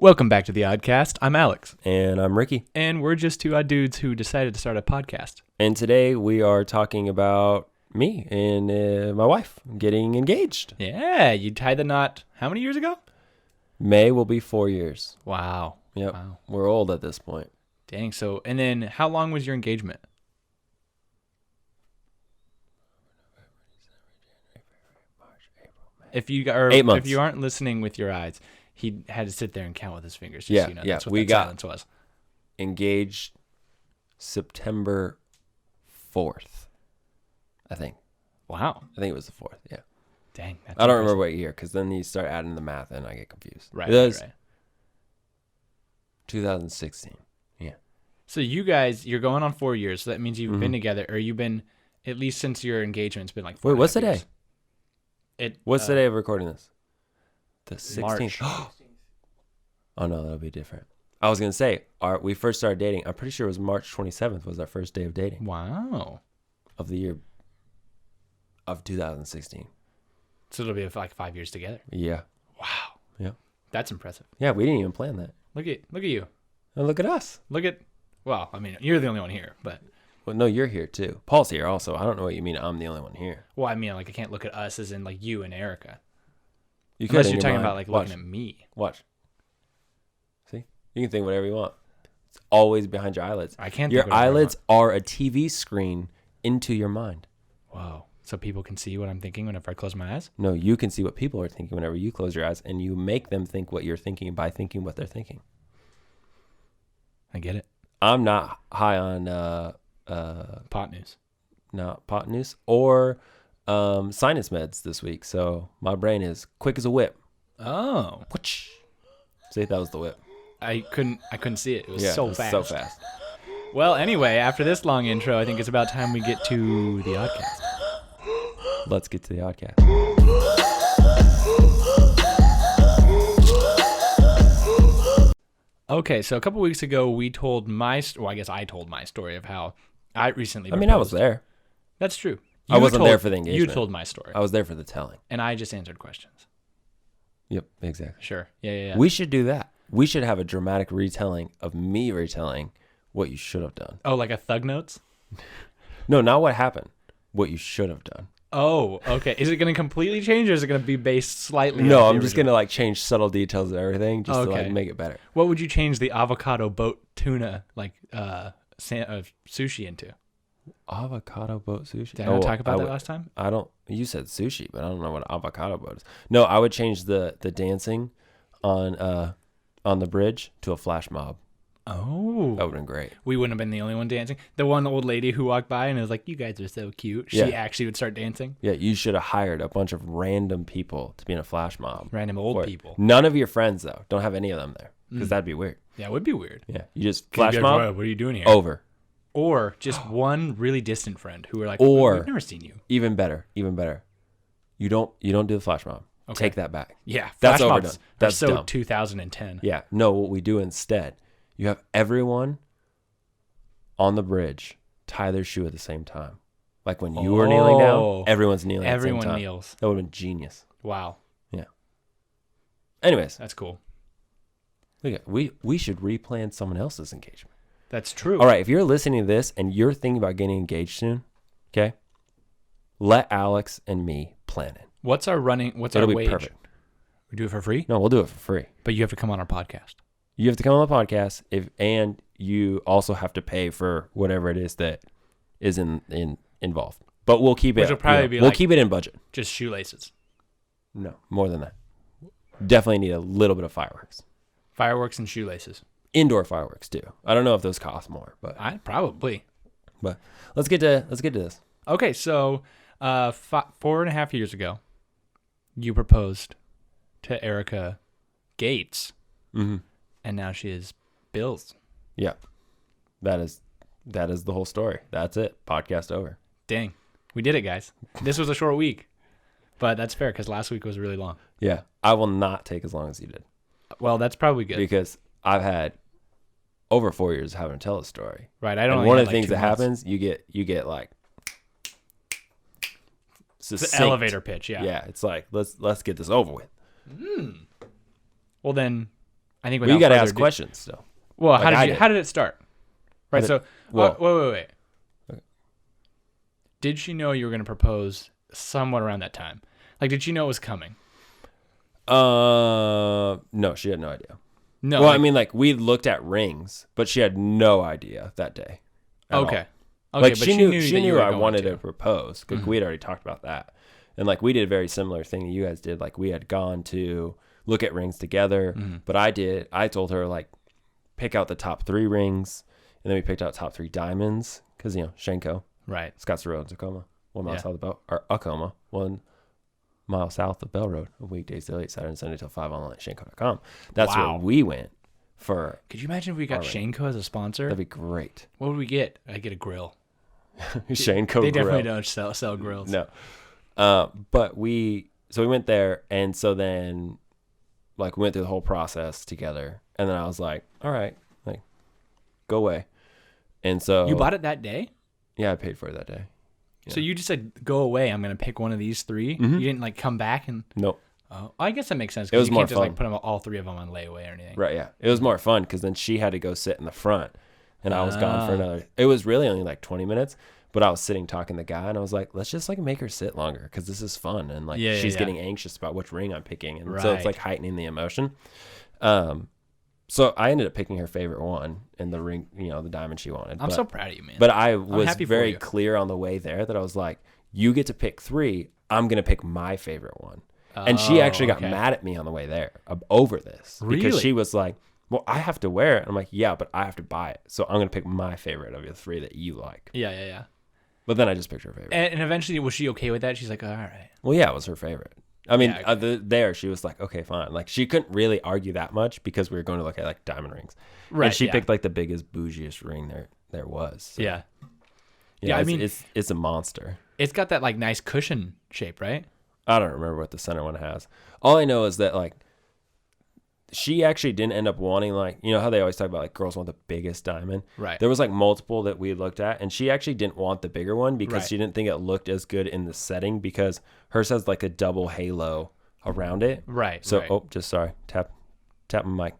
Welcome back to the Oddcast. I'm Alex. And I'm Ricky. And we're just two odd dudes who decided to start a podcast. And today we are talking about me and my wife getting engaged. Yeah, you tied the knot how many years ago? May will be 4 years. Wow. Yep. Wow. We're old at this point. Dang. So, and then how long was your engagement? If you are, 8 months. If you aren't listening with your eyes, he had to sit there and count with his fingers. Yeah, so you know, yeah. That's what We that got silence was. engaged September 4th, I think. Wow. I think it was the 4th, yeah. Dang. That's I don't impressive. remember what year, because then you start adding the math and I get confused. Right, It was right. 2016, yeah. So you guys, you're going on 4 years. So that means you've been together, or you've been, at least since your engagement's been like 4 Wait, what's the years. day? It, What's the day of recording this? The 16th. March. Oh, no, that'll be different. I was going to say, we first started dating. I'm pretty sure it was March 27th was our first day of dating Wow. of the year of 2016. So it'll be like 5 years together. Yeah. Wow. Yeah. That's impressive. Yeah, we didn't even plan that. Look at you. And look at us. Well, I mean, you're the only one here, but Well, no, you're here too. Paul's here also. I don't know what you mean I'm the only one here. well, I mean, like I can't look at us as in like you and Erica. You Unless in you're your talking mind. about like Watch. looking at me. Watch. See? You can think whatever you want. It's always behind your eyelids. I can't Your think whatever I eyelids are a TV screen into your mind. Whoa. So people can see what I'm thinking whenever I close my eyes? No, you can see what people are thinking whenever you close your eyes, and you make them think what you're thinking by thinking what they're thinking. I get it. I'm not high on Pot news. not pot news or sinus meds this week, so my brain is quick as a whip. Oh. See, that was the whip. I couldn't see it. It was Yeah, so it was fast. so fast. Well, anyway, after this long intro, I think it's about time we get to the Oddcast. Let's get to the Oddcast. Okay, so a couple weeks ago, we told I guess I told my story of how I recently I mean, I was proposed. there. That's true. I wasn't there for the You engagement. told my story, I was there for the telling. and I just answered questions. Yep, exactly. Sure. Yeah. We should do that. We should have a dramatic retelling of me retelling what you should have done. Oh, like a Thug Notes? No, not what happened. What you should have done. Oh, okay. Is it going to completely change, or is it going to be based slightly? No, off the I'm just original? gonna like change subtle details of everything just to Okay. like make it better. What would you change the avocado boat tuna sushi into? Avocado boat sushi. Did I not talk about that last time? I don't. You said sushi, but I don't know what avocado boat is. No, I would change the dancing on the bridge to a flash mob. Oh, That would have been great. we wouldn't have been the only one dancing. The one old lady who walked by and was like, "You guys are so cute." She Yeah. actually would start dancing. Yeah, you should have hired a bunch of random people to be in a flash mob. Random old Or- people. None of your friends though. Don't have any of them there because that'd be weird. Yeah, it would be weird. Yeah, you just You'd flash be like, mob "What are you doing here?" over. Or just one really distant friend who are like, Or- "We've never seen you." Even better. You don't do the flash mob. Okay. Take that back. Yeah, That's flash overdone. mobs are That's so dumb. 2010. Yeah. No, what we do instead, you have everyone on the bridge tie their shoe at the same time. Like when you were kneeling Oh. down, everyone's kneeling at the same Everyone time. kneels. That would have been genius. Wow, Anyways, that's cool. look at, we should replan someone else's engagement. That's true. All right, if you're listening to this and you're thinking about getting engaged soon, okay, let Alex and me plan it. What's our It'll our be wage? perfect. We do it for free, No, we'll do it for free. but you have to come on our podcast. You have to come on the podcast, and you also have to pay for whatever it is that is involved. But we'll keep it. Which will probably be we'll like- keep it in budget. Just shoelaces, No, more than that. Definitely need a little bit of fireworks. fireworks, and shoelaces. Indoor fireworks too. I don't know if those cost more, but Probably. let's get to this. Okay, so 4.5 years ago, you proposed to Erica Gates, Mm-hmm. and now she is Bill's. Yeah, that is the whole story. That's it. Podcast over. Dang, we did it, guys. This was a short week, but that's fair because last week was really long. Yeah, I will not take as long as you did Well, that's probably good, because I've had over 4 years having to tell a story. right? I don't. And one of the things that happens, you get like It's the succinct. elevator pitch, yeah. Yeah, it's like let's get this over with. Well, then, I think Well, you got to further ask questions still. Well, Like how did it start? Right. So, well, wait. Okay. Did she know you were going to propose somewhat around that time? Like, did she know it was coming? No, she had no idea. No. Well, I mean, like we looked at rings, but she had no idea that day. Okay. All. Okay, Like but she knew I wanted to to propose because we had already talked about that, and like we did a very similar thing that you guys did. Like we had gone to look at rings together, but I told her like pick out the top 3 rings, and then we picked out top 3 diamonds because Shenko, Right. Scotts Road, Tacoma, 1 mile Yeah. south of Bell, or Acoma, 1 mile south of Bell Road, weekdays till 8, Saturday and Sunday till 5 online at Shenko.com. That's Wow. where we went for. Could you imagine if we got Shenko as a sponsor? That'd be great. What would we get? I get a grill. Shenko They grill. definitely don't sell grills. No. But we went there, and so then like we went through the whole process together, and then I was like, all right, like go away. And so You bought it that day? Yeah, I paid for it that day. So you just said, go away. I'm going to pick one of these 3. You didn't like come back and. Nope. Oh, I guess that makes sense. It was you more can't just like fun. put all 3 of them on layaway or anything. Right. Yeah. It was more fun because then she had to go sit in the front, and I was gone for another. It was really only like 20 minutes, but I was sitting talking to the guy, and I was like, let's just like make her sit longer because this is fun, and like she's getting anxious about which ring I'm picking, and so it's like heightening the emotion. So I ended up picking her favorite one and the ring, the diamond she wanted. I'm so proud of you, man. But I was happy for very you. clear on the way there that I was like, you get to pick 3. I'm going to pick my favorite one. And she actually got mad at me on the way there over this. Because Really? she was like, well, I have to wear it. I'm like, yeah, but I have to buy it. So I'm going to pick my favorite of the 3 that you like. Yeah. But then I just picked her favorite. And eventually, was she okay with that? She's like, all right. Well, yeah, it was her favorite. I mean, Yeah, she was like, okay, fine. Like, she couldn't really argue that much because we were going to look at, like, diamond rings. Right, And she yeah. picked, like, the biggest, bougiest ring there was. So, Yeah. yeah, I mean- it's a monster. It's got that like nice cushion shape, right? I don't remember what the center one has. All I know is that, like, she actually didn't end up wanting, like, how they always talk about, like, girls want the biggest diamond. Right. There was, like, multiple that we looked at, and she actually didn't want the bigger one because Right. she didn't think it looked as good in the setting because hers has, like, a double halo around it. Right. So, right. tap my mic.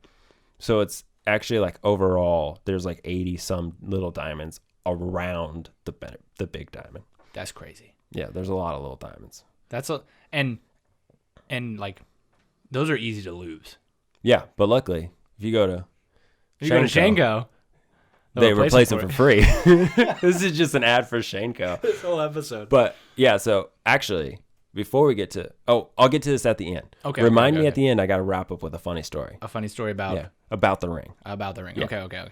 So it's actually, like, overall, there's, like, 80 some little diamonds around the big diamond. That's crazy. Yeah, there's a lot of little diamonds. And like those are easy to lose. Yeah, but luckily, if you go to Shenko, they replace them for free. This is just an ad for Shenko. This whole episode. But yeah, so actually, before we get to, I'll get to this at the end. Okay. Remind me at the end. I got to wrap up with a funny story. A funny story about About the ring. the ring. Yeah. Okay.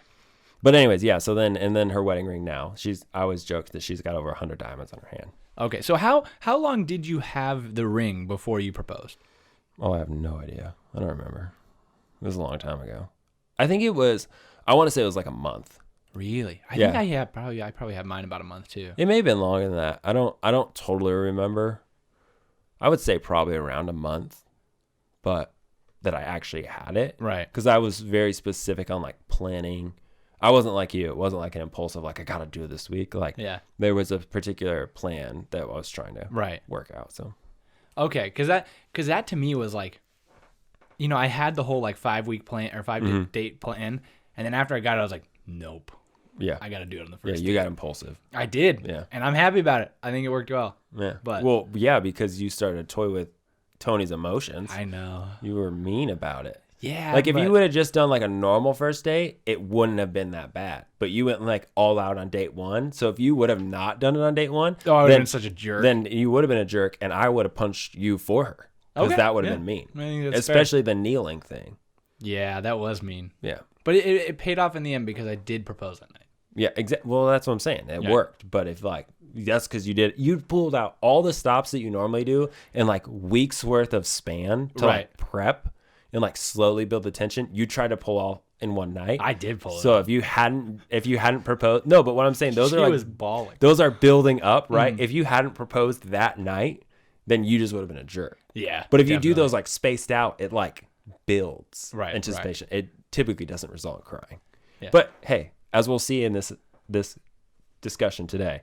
But anyways, yeah. So then her wedding ring now. I always joke that she's got over 100 diamonds on her hand. Okay. So how long did you have the ring before you proposed? Oh, I have no idea. I don't remember. It was a long time ago. I think it was. I want to say it was like a month. Really? I Yeah. think I probably had mine about a month too. It may have been longer than that. I don't totally remember. I would say probably around a month, but that I actually had it. Right. Because I was very specific on like planning. I wasn't like you. It wasn't like an impulsive, like I got to do it this week. Like there was a particular plan that I was trying to work out. So. Okay. Cause that to me was like, I had the whole like 5-week plan or 5-date plan. And then after I got it, I was like, nope. Yeah. I got to do it on the first Yeah, you got impulsive. I did. Yeah. And I'm happy about it. I think it worked well. Yeah. But well, yeah, because you started to toy with Tony's emotions. I know. You were mean about it. Yeah. Like if you would have just done like a normal first date, it wouldn't have been that bad. But you went like all out on date 1. So if you would have not done it on date 1, I would have been such a jerk. Then you would have been a jerk, and I would have punched you for her because that would have been mean. I think that's especially the kneeling thing. Yeah, that was mean. Yeah. But it paid off in the end because I did propose that night. Yeah, exactly. Well, that's what I'm saying. It worked. But if like that's because you pulled out all the stops that you normally do in like weeks worth of span to like prep and like slowly build the tension. You tried to pull off in one night. I did pull it. So if you hadn't proposed, no. But what I'm saying, those are like was bawling. Those are building up, right? If you hadn't proposed that night, then you just would have been a jerk. Yeah. But if you do those like spaced out, it like builds Right, anticipation. It typically doesn't result in crying. Yeah. But hey, as we'll see in this discussion today,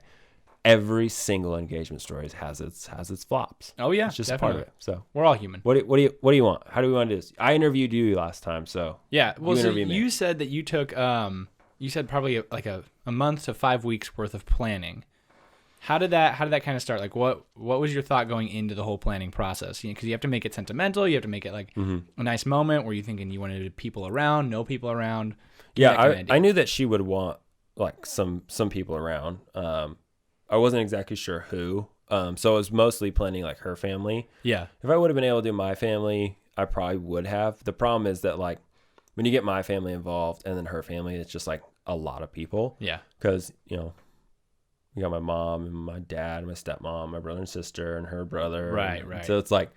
every single engagement story has its flops. Oh yeah, it's just definitely. a part of it. So we're all human. What do you want? How do we want to do this? I interviewed you last time, so yeah. Well, you said that you took you said probably like a month to 5 weeks worth of planning. How did that kind of start? Like what was your thought going into the whole planning process? Because you have to make it sentimental. You have to make it like a nice moment. Were you thinking you wanted people around, no people around? Yeah, I knew that she would want like some people around. I wasn't exactly sure who. So I was mostly planning like her family. Yeah. If I would have been able to do my family, I probably would have. The problem is that like when you get my family involved and then her family, it's just like a lot of people. Yeah. Because, you got my mom and my dad, my stepmom, my brother and sister, and her brother. Right. So it's like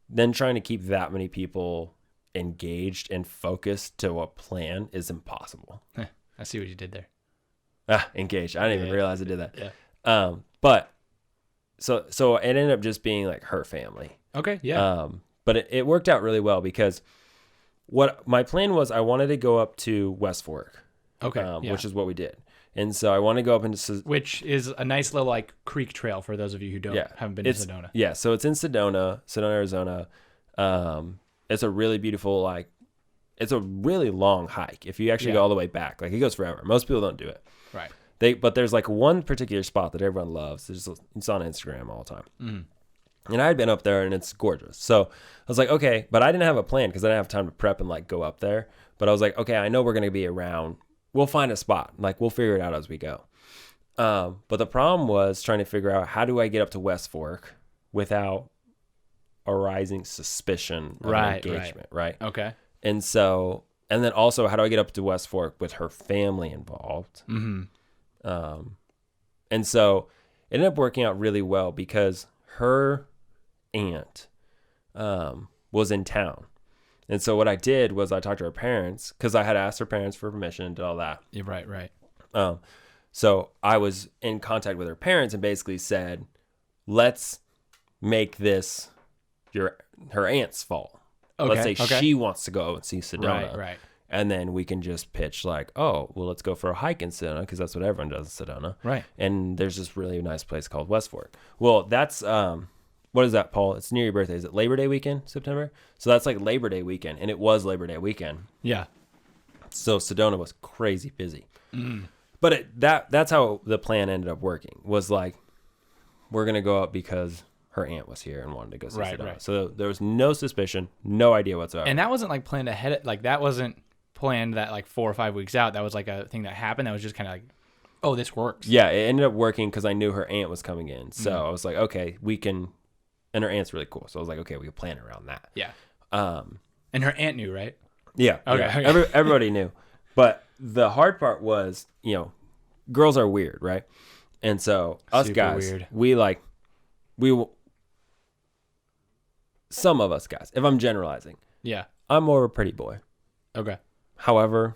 then trying to keep that many people engaged and focused to a plan is impossible. I see what you did there. Engaged. I didn't even realize I did that. Yeah. But so it ended up just being like her family. Okay. Yeah. But it worked out really well because what my plan was, I wanted to go up to West Fork. Okay. Which is what we did. And so I want to go up into which is a nice little like creek trail for those of you who haven't been to Sedona. Yeah, so it's in Sedona, Arizona. It's a really beautiful it's a really long hike. If you actually go all the way back, like it goes forever. Most people don't do it. Right. But there's like one particular spot that everyone loves. It's on Instagram all the time. Mm-hmm. And I had been up there and it's gorgeous. So I was like, okay, but I didn't have a plan because I didn't have time to prep and like go up there. But I was like, okay, I know we're going to be around. We'll find a spot. Like we'll figure it out as we go. But the problem was trying to figure out how do I get up to West Fork without arising suspicion of engagement, right? Okay. And then also how do I get up to West Fork with her family involved? Mm-hmm. And so it ended up working out really well because her aunt was in town. And so what I did was I talked to her parents because I had asked her parents for permission and did all that. Yeah, right. So I was in contact with her parents and basically said, let's make this her aunt's fault. Okay, Let's say she wants to go and see Sedona. Right. And then we can just pitch like, oh, well, let's go for a hike in Sedona because that's what everyone does in Sedona. Right. And there's this really nice place called West Fork. Well, that's, what is that, Paul? It's near your birthday. Is it Labor Day weekend, September? So that's like Labor Day weekend. And it was Labor Day weekend. Yeah. So Sedona was crazy busy. But that's how the plan ended up working was like, we're going to go up because her aunt was here and wanted to go see Sedona. Right. So there was no suspicion, no idea whatsoever. And that wasn't like planned ahead. Like that wasn't planned that like 4 or 5 weeks out. That was like a thing that happened. That was just kind of like, oh, this works. Yeah, it ended up working because I knew her aunt was coming in. So I was like, okay, we can. And her aunt's really cool. So I was like, okay, we can plan around that. Yeah. And her aunt knew, right? Yeah. Okay. Yeah. Everybody knew. But the hard part was, girls are weird, right? And so us Super guys, weird. some of us guys, if I'm generalizing, yeah, I'm more of a pretty boy. Okay. However,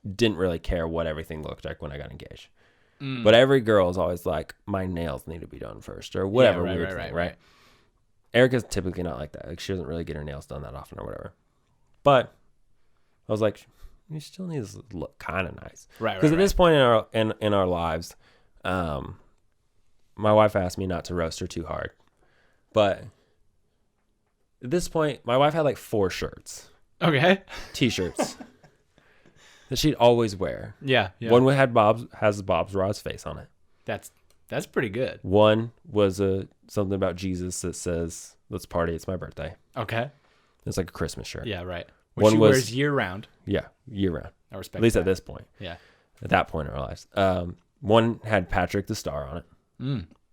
didn't really care what everything looked like when I got engaged. But every girl is always like, my nails need to be done first or whatever weird thing, right? Erica's typically not like that. Like she doesn't really get her nails done that often or whatever. But I was like, you still need to look kind of nice, right? Because at this point in our lives, my wife asked me not to roast her too hard, but at this point, my wife had like 4 shirts, t-shirts that she'd always wear. Yeah. One has Bob's Ross face on it. That's pretty good. One was something about Jesus that says, "Let's party, it's my birthday." Okay. It's like a Christmas shirt. Yeah, right. Which she wears year round. Yeah, year round. I respect. At least that. at this point. Yeah. At that point in our lives. One had Patrick the Star on it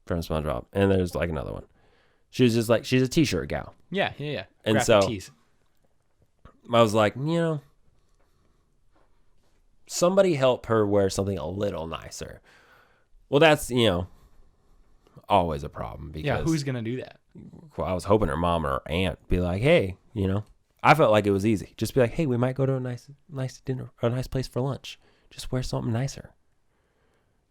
from SpongeBob, and there's like another one. She was just like, she's a t-shirt gal. Yeah. And graphic so tees. I was like, somebody help her wear something a little nicer. Well, that's, always a problem because who's going to do that? Well, I was hoping her mom or her aunt be like, hey, I felt like it was easy. Just be like, hey, we might go to a nice dinner or a nice place for lunch. Just wear something nicer.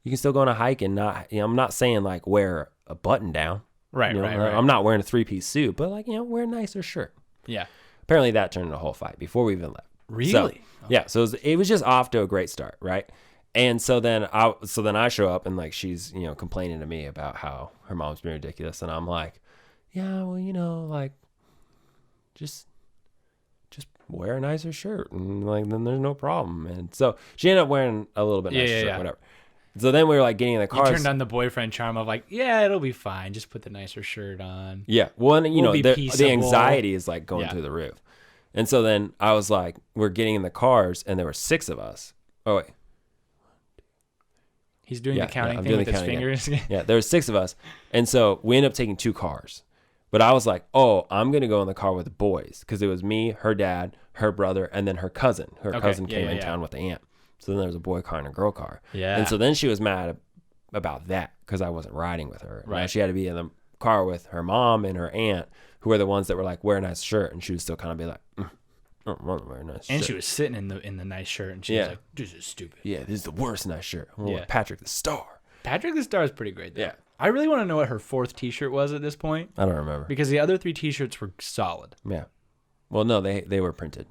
You can still go on a hike and not, I'm not saying like wear a button down. Right. I'm not wearing a 3-piece suit, but like, wear a nicer shirt. Yeah. Apparently that turned into a whole fight before we even left. Really? So, yeah. So it was just off to a great start, right? And so then I show up and like she's, you know, complaining to me about how her mom's being ridiculous, and I'm like, yeah, well, you know, like just wear a nicer shirt and like then there's no problem. And so she ended up wearing a little bit nicer shirt, whatever. So then we were like getting in the car. You turned on the boyfriend charm of like, yeah, it'll be fine. Just put the nicer shirt on. Yeah. Well, and, you know, the anxiety is like going through the roof. And so then I was like, we're getting in the cars and there were 6 of us. Oh, wait. He's doing the counting thing with his fingers. Yeah, there were 6 of us. And so we ended up taking 2 cars. But I was like, oh, I'm going to go in the car with the boys. Because it was me, her dad, her brother, and then her cousin. Her cousin came in town with the aunt. So then there was a boy car and a girl car. Yeah. And so then she was mad about that because I wasn't riding with her. Right. Now she had to be in the car with her mom and her aunt, who were the ones that were like, wear a nice shirt. And she would still kind of be like, I don't want to wear a nice shirt. And she was sitting in the nice shirt. And she was like, this is stupid. Yeah, this is the worst nice shirt. I want Patrick the Star. Patrick the Star is pretty great, though. Yeah. I really want to know what her 4th T-shirt was at this point. I don't remember. Because the other 3 T-shirts were solid. Yeah. Well, no, they were printed.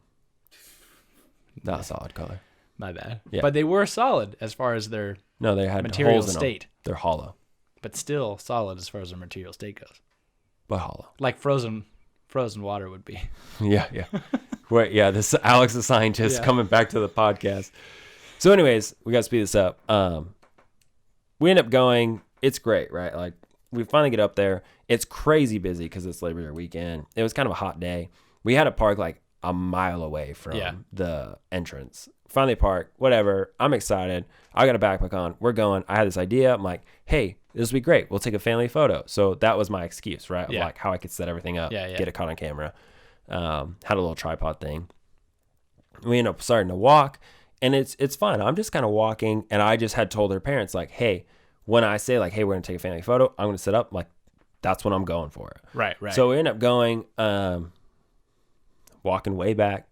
Not a solid color. My bad. Yeah. But they were solid as far as their they had material holes in state. Them. They're hollow. But still solid as far as their material state goes. But hollow. Like frozen water would be. Yeah. Wait, yeah, this Alex the scientist coming back to the podcast. So anyways, we got to speed this up. We end up going. It's great, right? Like we finally get up there. It's crazy busy because it's Labor Day weekend. It was kind of a hot day. We had to park like a mile away from the entrance. Finally park, whatever. I'm excited. I got a backpack on. We're going. I had this idea. I'm like, hey, this would be great. We'll take a family photo. So that was my excuse, right? Of like how I could set everything up, get it caught on camera. Had a little tripod thing. We end up starting to walk, and it's fun. I'm just kind of walking, and I just had told her parents, like, hey, when I say, like, hey, we're going to take a family photo, I'm going to set up, like, that's when I'm going for it. Right. So we end up going, walking way back,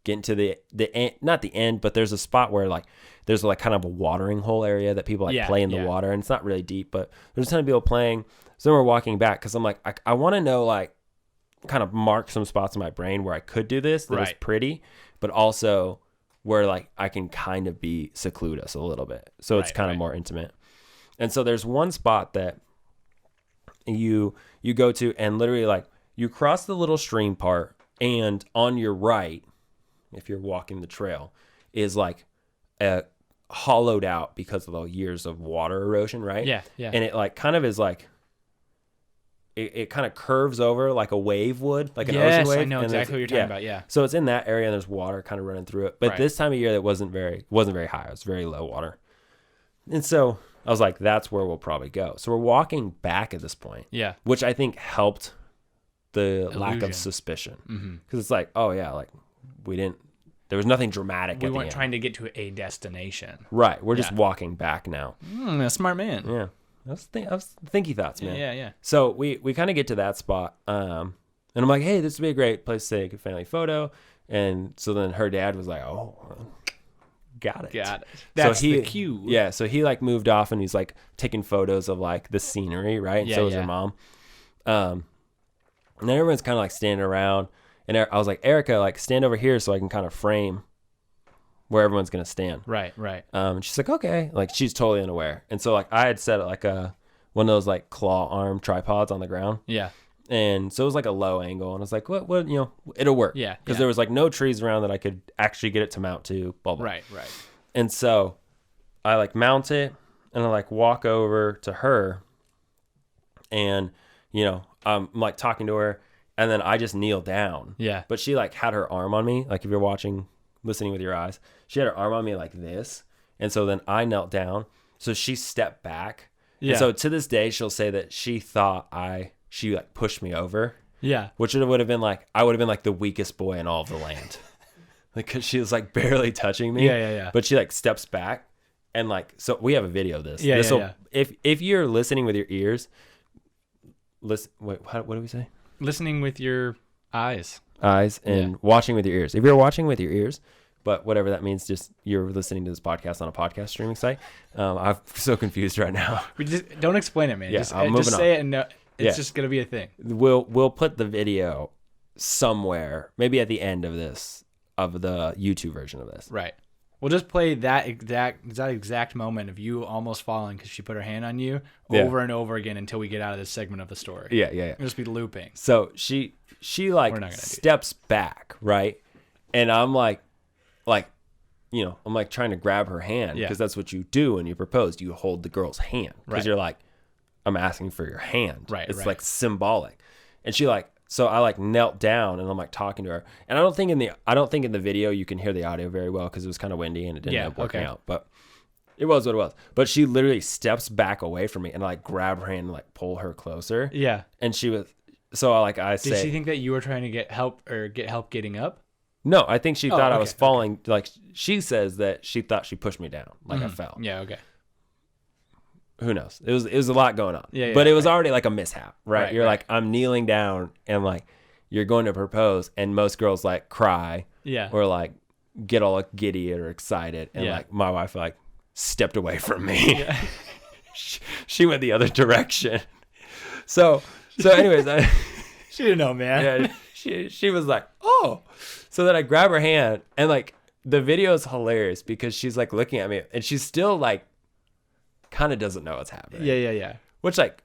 getting to the end, not the end, but there's a spot where, like, there's, like, kind of a watering hole area that people, like, play in the water, and it's not really deep, but there's a ton of people playing. So then we're walking back, because I'm like, I want to know, like, kind of mark some spots in my brain where I could do this that is pretty, but also where, like, I can kind of be seclude us a little bit. So it's kind of more intimate. And so there's one spot that you go to, and literally, like, you cross the little stream part, and on your right, if you're walking the trail, is like a hollowed out because of the years of water erosion, right? Yeah. And it like kind of is like it kind of curves over like a wave would, like an ocean wave. I know exactly what you're talking about. Yeah. So it's in that area, and there's water kind of running through it. But this time of year, that wasn't very high. It was very low water. And so I was like, that's where we'll probably go. So we're walking back at this point. Yeah. Which I think helped the illusion. Lack of suspicion. Because it's like, oh yeah, like there was nothing dramatic. We weren't trying to get to a destination. Right. We're just walking back now. A smart man. Yeah. I was thinky thoughts, man. Yeah. So we kind of get to that spot. And I'm like, hey, this would be a great place to take a family photo. And so then her dad was like, oh, got it. That's the cue. Yeah. So he like moved off, and he's like taking photos of like the scenery, right? And so was her mom. And then everyone's kind of like standing around. And I was like, Erica, like stand over here so I can kind of frame where everyone's going to stand. Right. And she's like, okay. Like she's totally unaware. And so like I had set like one of those like claw arm tripods on the ground. Yeah. And so it was like a low angle. And I was like, what, you know, it'll work. Yeah. Because there was like no trees around that I could actually get it to mount to. Blah, blah. Right. And so I like mount it, and I like walk over to her, and, you know, I'm like talking to her, and then I just kneel down. Yeah. But she like had her arm on me. Like if you're listening with your eyes, she had her arm on me like this. And so then I knelt down. So she stepped back. Yeah. And so to this day, she'll say that she thought she like pushed me over. Yeah. Which it would have been like, I would have been like the weakest boy in all of the land. Like, cause she was like barely touching me. Yeah. But she like steps back, and like, so we have a video of this. Yeah. If you're listening with your ears, listen, wait, what do we say? Listening with your eyes and watching with your ears. If you're watching with your ears, but whatever that means, just you're listening to this podcast on a podcast streaming site. I'm so confused right now. We just don't explain it, man. Yeah, just say it, and it's just gonna be a thing. We'll put the video somewhere, maybe at the end of the YouTube version of this. Right. We'll just play that exact moment of you almost falling because she put her hand on you over and over again until we get out of this segment of the story. Yeah. It'll just be looping. So she like steps back, right? And I'm like, I'm like trying to grab her hand because that's what you do when you propose. You hold the girl's hand because you're like, I'm asking for your hand. Right. It's like symbolic. And she like, so I like knelt down and I'm like talking to her. And I don't think in the video you can hear the audio very well because it was kind of windy and it didn't end up working out. But it was what it was. But she literally steps back away from me and I like grab her hand and like pull her closer. Yeah. And she was, so like I say. Did she think that you were trying to get help getting up? No, I think she thought I was falling. Okay. Like she says that she thought she pushed me down, like I fell. Yeah, okay. Who knows? It was a lot going on. Yeah, but it was already like a mishap, right? You're right. like, I'm kneeling down and like you're going to propose and most girls like cry. Yeah. Or like get all like, giddy or excited. And like my wife like stepped away from me. Yeah. she went the other direction. So anyways, she didn't know, man. Yeah, she was like, oh. So then I grab her hand and like the video is hilarious because she's like looking at me and she's still like kind of doesn't know what's happening. Yeah. Which like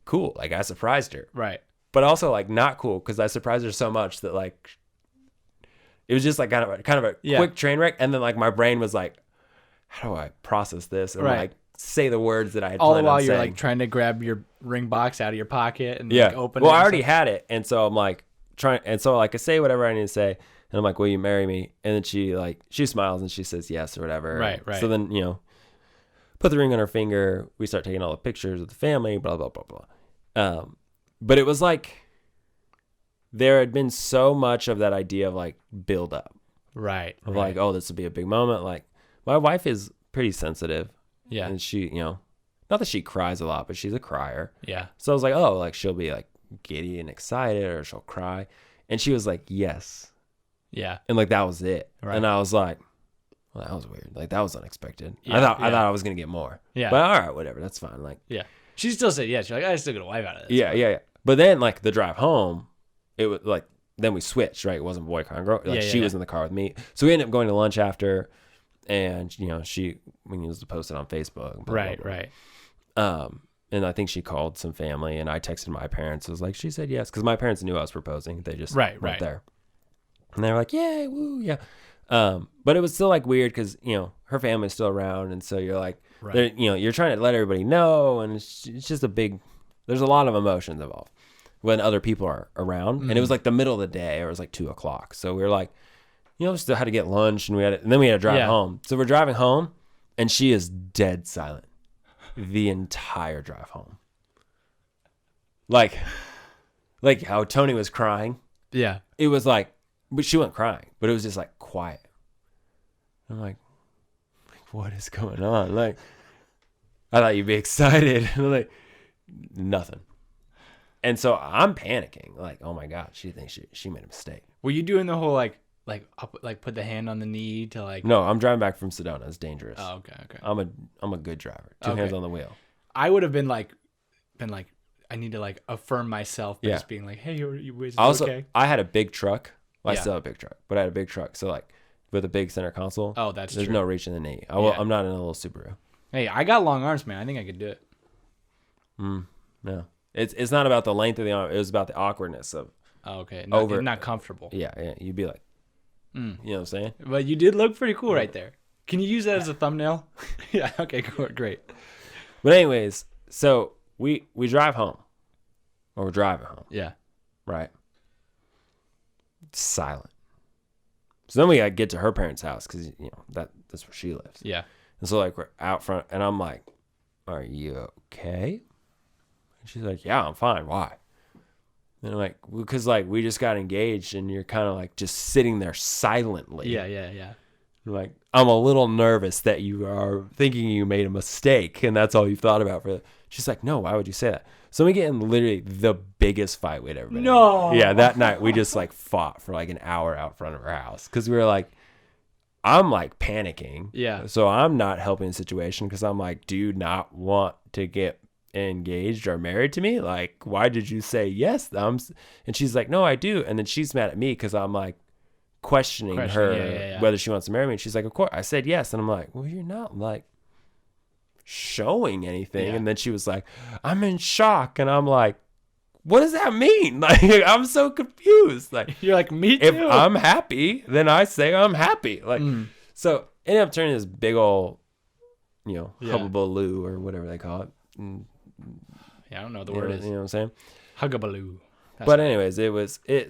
cool. Like I surprised her. Right. But also like not cool because I surprised her so much that like it was just like kind of a quick train wreck. And then like my brain was like, how do I process this and like say the words that I had all planned the while on you're saying. Like trying to grab your ring box out of your pocket and like open it. Well, I already had it, and so I'm like trying, and so like I say whatever I need to say, and I'm like, "Will you marry me?" And then she smiles and she says yes or whatever. Right. So then put the ring on her finger. We start taking all the pictures of the family. Blah blah blah blah. But it was like there had been so much of that idea of like build up. Right. Of like, oh, this would be a big moment. Like my wife is pretty sensitive. Yeah. And she, not that she cries a lot, but she's a crier. Yeah. So I was like, oh, like she'll be like giddy and excited or she'll cry. And she was like, yes. Yeah. And like that was it. Right. And I was like, well, that was weird. Like that was unexpected. Yeah, I thought I was going to get more. Yeah. But all right, whatever. That's fine. Like, yeah. She still said yes. She's like, I still get a wife out of this. Yeah. But then like the drive home, it was like, then we switched, right? It wasn't boy car and girl. Like she was in the car with me. So we ended up going to lunch after. And we used to post it on Facebook. Blah, right. And I think she called some family, and I texted my parents. I was like, she said yes, because my parents knew I was proposing. They just went there, and they were like, yay, woo, yeah. But it was still like weird because her family's still around, and so you're like, you're trying to let everybody know, and it's just there's a lot of emotions involved when other people are around, and it was like the middle of the day, or it was like 2:00, so we were like. Still had to get lunch and then we had to drive home. So we're driving home and she is dead silent the entire drive home. Like how Tony was crying. Yeah. It was like, but she wasn't crying, but it was just like quiet. I'm like, what is going on? Like, I thought you'd be excited. Like, nothing. And so I'm panicking. Like, oh my God, she thinks she made a mistake. Were you doing the whole put the hand on the knee to like? No, I'm driving back from Sedona. It's dangerous. Oh, okay. I'm a good driver. Two hands on the wheel. I would have been like, I need to like affirm myself by just being like, hey, you also, okay? I had a big truck. Well, I still have a big truck, but I had a big truck. So like with a big center console. Oh, there's true. No reaching the knee. I'm not in a little Subaru. Hey, I got long arms, man. I think I could do it. No, it's not about the length of the arm. It was about the awkwardness of. Oh, okay. Not comfortable. Yeah. You'd be like, you know what I'm saying? But you did look pretty cool right there. Can you use that as a thumbnail? Yeah. Okay. Cool. Great. But anyways, so we drive home, or we're driving home. Yeah. Right. It's silent. So then we get to her parents' house because that's where she lives. Yeah. And so like we're out front, and I'm like, "Are you okay?" And she's like, "Yeah, I'm fine. Why?" And I'm like, because like we just got engaged and you're kind of like just sitting there silently. Yeah. Like, I'm a little nervous that you are thinking you made a mistake and that's all you thought about. She's like, no, why would you say that? So we get in literally the biggest fight we'd ever been in. No. Yeah, that night we just like fought for like an hour out front of her house because we were like, I'm like panicking. Yeah. So I'm not helping the situation because I'm like, do you not want to get engaged or married to me? Like, why did you say yes? And she's like, no, I do. And then she's mad at me because I'm like questioning her whether she wants to marry me. And she's like, of course. I said yes. And I'm like, well, you're not like showing anything. And then she was like, I'm in shock. And I'm like, what does that mean? Like, I'm so confused. Like, you're like, me too. If I'm happy, then I say I'm happy. Like, so ended up turning this big old, hubbubaloo or whatever they call it. Yeah, I don't know what the word is. You know what I'm saying? Huggabaloo. But anyways,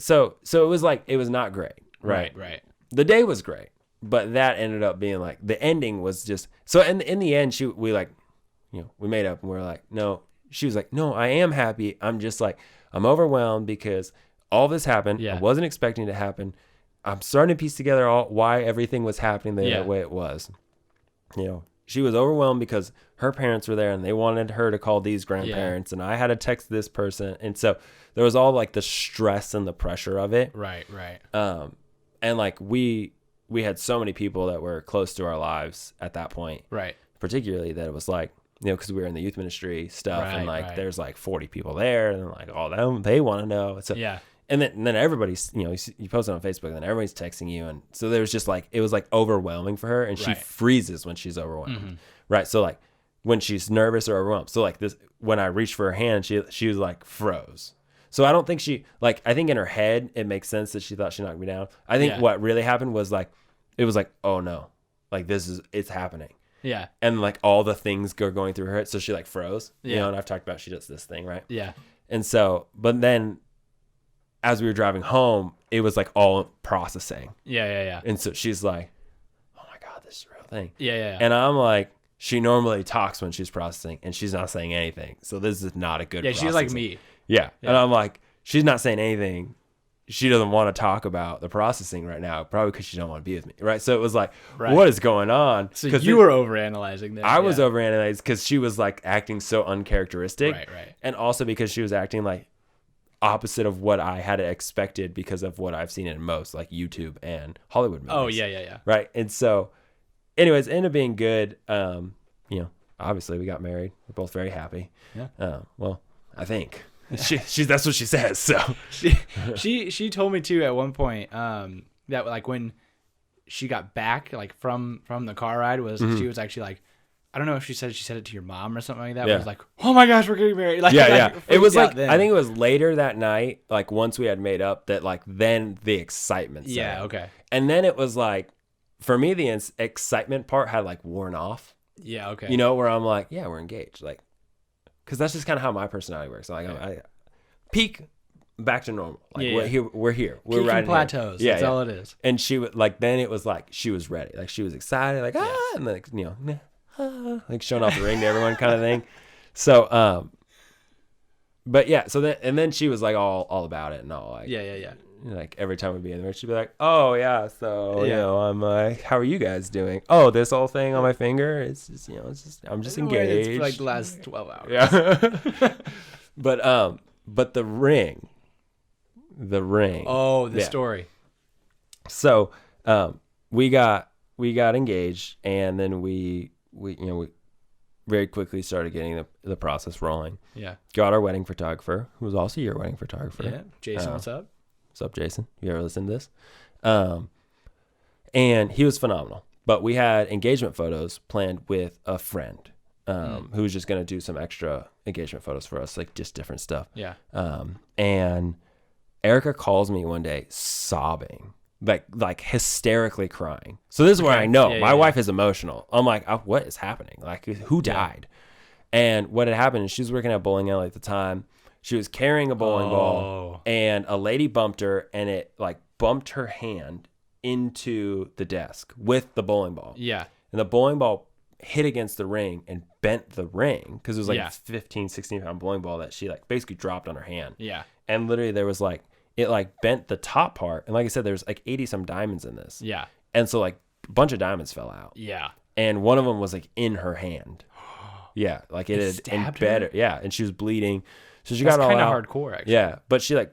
so it was like, it was not great. Right. The day was great, but that ended up being like, the ending was just, so in the end, we made up and we were like, no, she was like, no, I am happy. I'm just like, I'm overwhelmed because all this happened. I wasn't expecting it to happen. I'm starting to piece together why everything was happening the way it was. She was overwhelmed because her parents were there and they wanted her to call these grandparents and I had to text this person. And so there was all like the stress and the pressure of it. Right. And like we had so many people that were close to our lives at that point. Right. Particularly that it was like, because we were in the youth ministry stuff and like there's like 40 people there and like all them, they want to know. So and then everybody's, you post it on Facebook and then everybody's texting you. And so there was just like, it was like overwhelming for her and she freezes when she's overwhelmed. Right. So like when she's nervous or overwhelmed. So like this, when I reached for her hand, she was like froze. So I don't think I think in her head, it makes sense that she thought she knocked me down. I think what really happened was like, it was like, oh no, like it's happening. Yeah. And like all the things going through her head. So she like froze, and I've talked about, she does this thing, right? Yeah. And so, but then as we were driving home, it was like all processing. Yeah. And so she's like, oh my God, this is a real thing. Yeah. And I'm like, she normally talks when she's processing and she's not saying anything. So this is not a good processing. She's like me. Yeah. And I'm like, she's not saying anything. She doesn't want to talk about the processing right now, probably because she don't want to be with me, right? So it was like, what is going on? So you were overanalyzing this. I was overanalyzing because she was like acting so uncharacteristic. Right. And also because she was acting like opposite of what I had expected because of what I've seen in most, like YouTube and Hollywood movies. Oh, yeah. Right. And so, anyways, it ended up being good. Obviously we got married. We're both very happy. Yeah. Well, I think. She that's what she says. So she told me too at one point that like when she got back like from the car ride was she was actually like, I don't know if she said it to your mom or something like that. It was like, oh my gosh, we're getting married. Like, it was like then. I think it was later that night, like once we had made up, that like then the excitement set. Yeah, okay. And then it was like, for me the excitement part had like worn off. Yeah, okay. Where I'm like, yeah, we're engaged, like. Because that's just kind of how my personality works. Like, I peak back to normal. Like, we're here. We're riding plateaus. Yeah, that's all it is. And she would like. Then it was like she was ready. Like she was excited. Like and like like showing off the ring to everyone, kind of thing. So but yeah. So then she was like all about it and all like yeah. Like every time we'd be in there, she'd be like, "Oh yeah, so I'm like, how are you guys doing? Oh, this whole thing on my finger, it's just I'm just engaged. It's like the last 12 hours. Yeah, but the ring. Oh, the story. So we got engaged, and then we very quickly started getting the process rolling. Yeah, got our wedding photographer, who was also your wedding photographer. Yeah, Jason, what's up? What's up, Jason? You ever listen to this? And he was phenomenal. But we had engagement photos planned with a friend who was just going to do some extra engagement photos for us, like just different stuff. Yeah. And Erica calls me one day sobbing, like hysterically crying. So this is where I know my wife is emotional. I'm like, oh, what is happening? Like, who died? And what had happened is she was working at bowling alley at the time. She was carrying a bowling ball, and a lady bumped her, and it like bumped her hand into the desk with the bowling ball. Yeah. And the bowling ball hit against the ring and bent the ring because it was like a 15, 16-pound bowling ball that she like basically dropped on her hand. Yeah. And literally there was like, it like bent the top part. And like I said, there's like 80 some diamonds in this. Yeah. And so like a bunch of diamonds fell out. Yeah. And one of them was like in her hand. Yeah. Like it had embedded. Yeah. And she was bleeding. So she got all out. That's kind of hardcore, actually. Yeah, but she like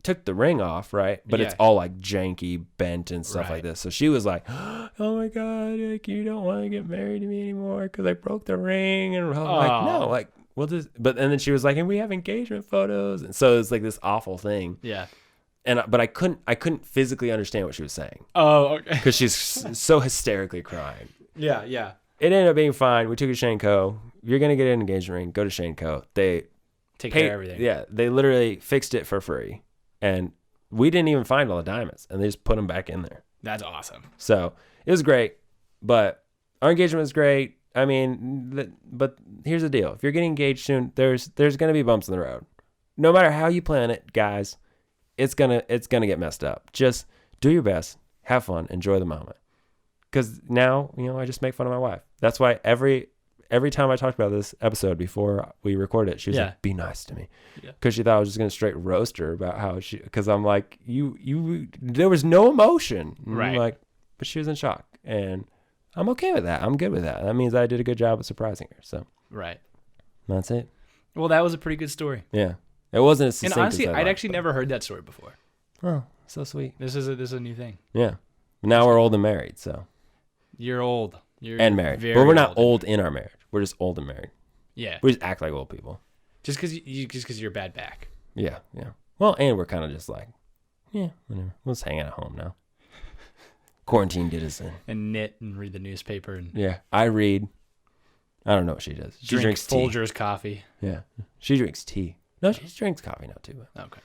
took the ring off, right? But it's all like janky, bent, and stuff like this. So she was like, "Oh my God, like you don't want to get married to me anymore because I broke the ring." And I'm like, "No, like we'll just." But and then she was like, "And we have engagement photos," and so it's like this awful thing. Yeah. but I couldn't physically understand what she was saying. Oh, okay. Because she's so hysterically crying. Yeah, yeah. It ended up being fine. We took it to Shane Co. If you're gonna get an engagement ring, go to Shane Co. They take care of everything. Yeah, they literally fixed it for free, and we didn't even find all the diamonds, and they just put them back in there. That's awesome. So it was great, but our engagement was great. I mean, but here's the deal: if you're getting engaged soon, there's gonna be bumps in the road. No matter how you plan it, guys, it's gonna get messed up. Just do your best, have fun, enjoy the moment. Because now, I just make fun of my wife. That's why every time I talked about this episode before we recorded it, she was like, be nice to me. Because she thought I was just going to straight roast her about how because I'm like, there was no emotion. Right. I'm like, but she was in shock. And I'm okay with that. I'm good with that. That means I did a good job of surprising her. So. Right. That's it. Well, that was a pretty good story. Yeah. It wasn't as succinct and honestly, as I'd actually never heard that story before. Oh, so sweet. This is a new thing. Yeah. Now we're old and married, so. You're old. And married. But we're not old in our marriage. We're just old and married. Yeah. We just act like old people. Just because you're bad back. Yeah, yeah. Well, and we're kind of just like, yeah, whatever. We'll just hang out at home now. Quarantine did us in. And knit and read the newspaper. And yeah, I read. I don't know what she does. She drinks Folgers coffee. Yeah. She drinks tea. No, she drinks coffee now too. Okay.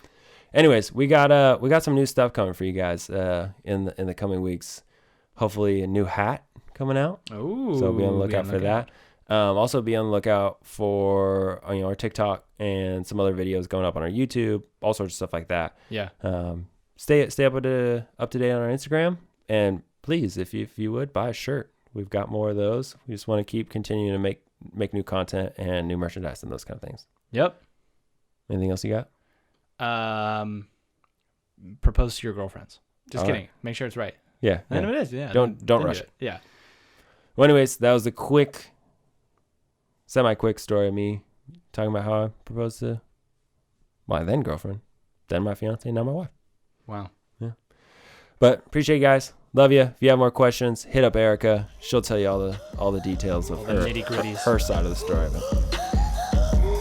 Anyways, we got some new stuff coming for you guys in the coming weeks. Hopefully a new hat coming out. Oh, so be on the lookout for that. Also be on the lookout for our TikTok and some other videos going up on our YouTube, all sorts of stuff like that. Yeah. Stay up to date on our Instagram, and please, if you would, buy a shirt. We've got more of those. We just want to keep continuing to make new content and new merchandise and those kind of things. Yep. Anything else you got? Propose to your girlfriends. Just kidding. Right. Make sure it's right. Yeah. And it is. Yeah. Don't rush it. Yeah. Well, anyways, that was a semi-quick story of me talking about how I proposed to my then girlfriend, then my fiance, now my wife. Wow. Yeah. But appreciate you guys. Love you. If you have more questions, hit up Erica. She'll tell you all the details of her nitty-gritties, her side of the story. But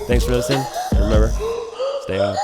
thanks for listening. Remember, stay up.